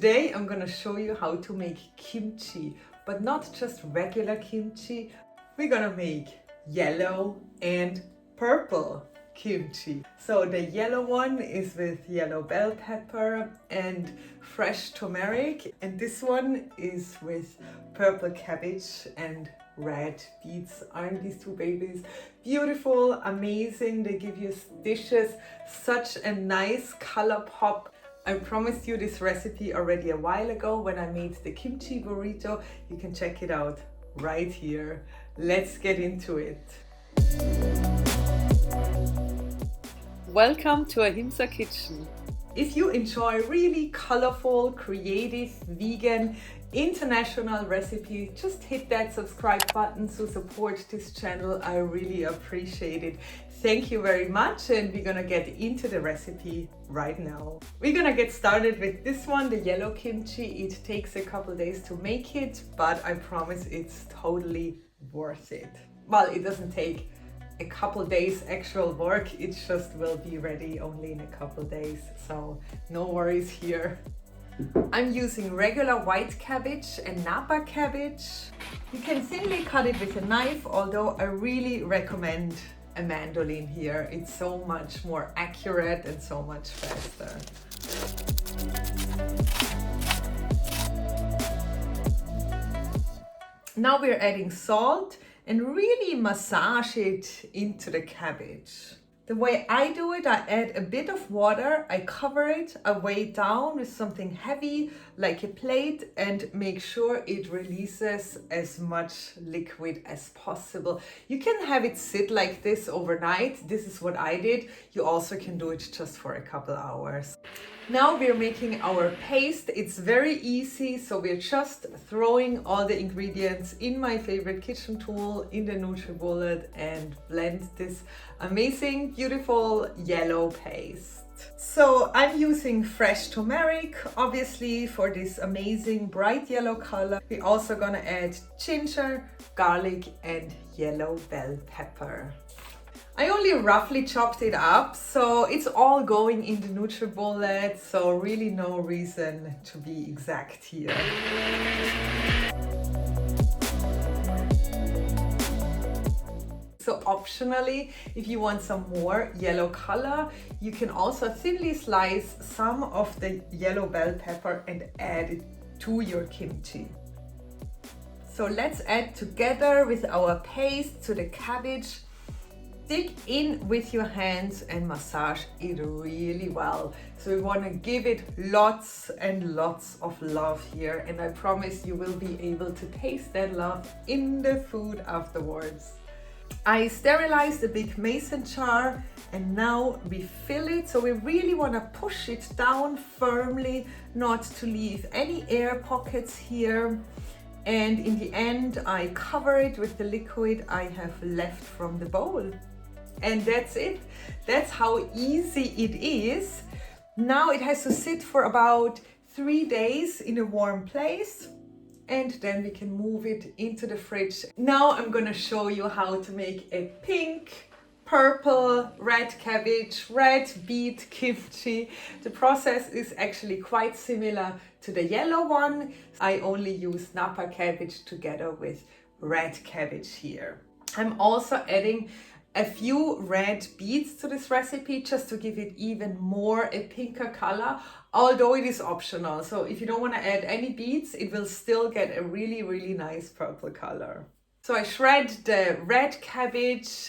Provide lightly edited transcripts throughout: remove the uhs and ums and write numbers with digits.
Today I'm gonna show you how to make kimchi, but not just regular kimchi. We're gonna make yellow and purple kimchi. So the yellow one is with yellow bell pepper and fresh turmeric, and this one is with purple cabbage and red beets. Aren't these two babies beautiful, amazing? They give you dishes such a nice color pop. I promised you this recipe already a while ago when I made the kimchi burrito. You can check it out right here. Let's get into it. Welcome to Ahimsa Kitchen. If you enjoy really colorful, creative, vegan, international recipes, just hit that subscribe button to support this channel. I really appreciate it. Thank you very much, and we're gonna get into the recipe right now. We're gonna get started with this one, the yellow kimchi. It takes a couple days to make it, but I promise it's totally worth it. Well, it doesn't take a couple days actual work, it just will be ready only in a couple days, so no worries here. I'm using regular white cabbage and Napa cabbage. You can thinly cut it with a knife, although I really recommend a mandolin here. It's so much more accurate and so much faster. Now we're adding salt and really massage it into the cabbage. The way I do it, I add a bit of water, I cover it, I weigh it down with something heavy like a plate and make sure it releases as much liquid as possible. You can have it sit like this overnight. This is what I did. You also can do it just for a couple hours. Now we're making our paste. It's very easy, so we're just throwing all the ingredients in my favorite kitchen tool, in the NutriBullet, and blend this amazing, beautiful yellow paste. So I'm using fresh turmeric, obviously, for this amazing bright yellow color. We're also gonna add ginger, garlic, and yellow bell pepper. I only roughly chopped it up, so it's all going in the NutriBullet, so really no reason to be exact here. So optionally, if you want some more yellow color, you can also thinly slice some of the yellow bell pepper and add it to your kimchi. So let's add together with our paste to the cabbage. Dig in with your hands and massage it really well. So we want to give it lots and lots of love here, and I promise you will be able to taste that love in the food afterwards. I sterilized a big mason jar and now we fill it. So we really want to push it down firmly, not to leave any air pockets here. And in the end, I cover it with the liquid I have left from the bowl. And that's it. That's how easy it is. Now it has to sit for about 3 days in a warm place, and then we can move it into the fridge. Now I'm gonna show you how to make a pink, purple, red cabbage, red beet kimchi. The process is actually quite similar to the yellow one. I only use Napa cabbage together with red cabbage here. I'm also adding a few red beets to this recipe just to give it even more a pinker color, although it is optional. So if you don't want to add any beets, it will still get a really, really nice purple color. So I shred the red cabbage.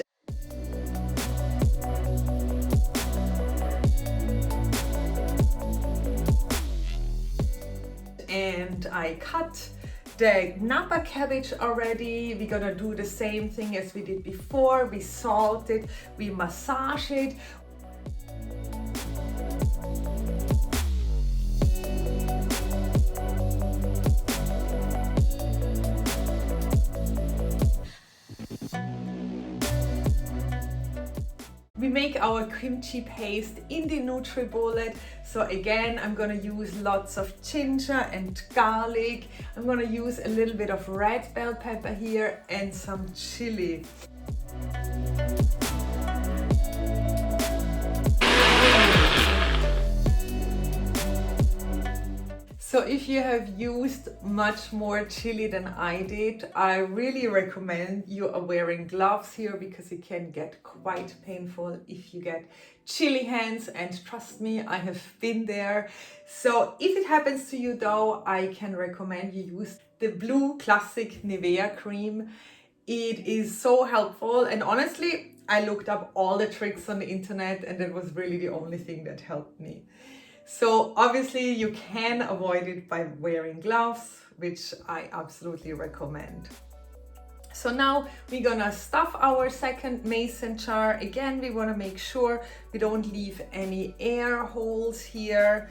And I cut the Napa cabbage already. We're gonna do the same thing as we did before. We salt it, we massage it. We make our kimchi paste in the NutriBullet. So again, I'm gonna use lots of ginger and garlic. I'm gonna use a little bit of red bell pepper here and some chili. So if you have used much more chili than I did, I really recommend you are wearing gloves here because it can get quite painful if you get chili hands, and trust me, I have been there. So if it happens to you though, I can recommend you use the blue classic Nivea cream. It is so helpful, and honestly, I looked up all the tricks on the internet and that was really the only thing that helped me. So obviously you can avoid it by wearing gloves, which I absolutely recommend. So now we're gonna stuff our second mason jar. Again, we wanna make sure we don't leave any air holes here.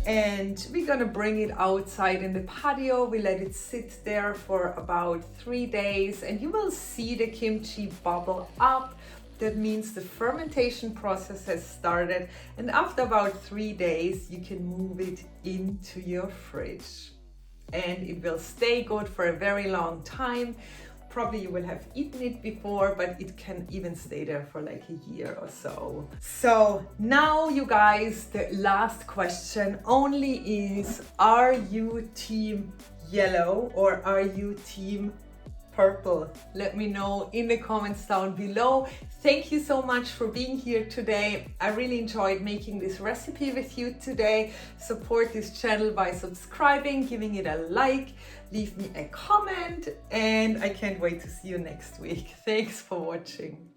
And we're gonna bring it outside in the patio. We let it sit there for about 3 days and you will see the kimchi bubble up. That means the fermentation process has started, and after about 3 days you can move it into your fridge and it will stay good for a very long time. Probably you will have eaten it before, but it can even stay there for like a year or so. So now you guys, the last question only is, are you team yellow or are you team purple? Let me know in the comments down below. Thank you so much for being here today. I really enjoyed making this recipe with you today. Support this channel by subscribing, giving it a like, leave me a comment, and I can't wait to see you next week. Thanks for watching.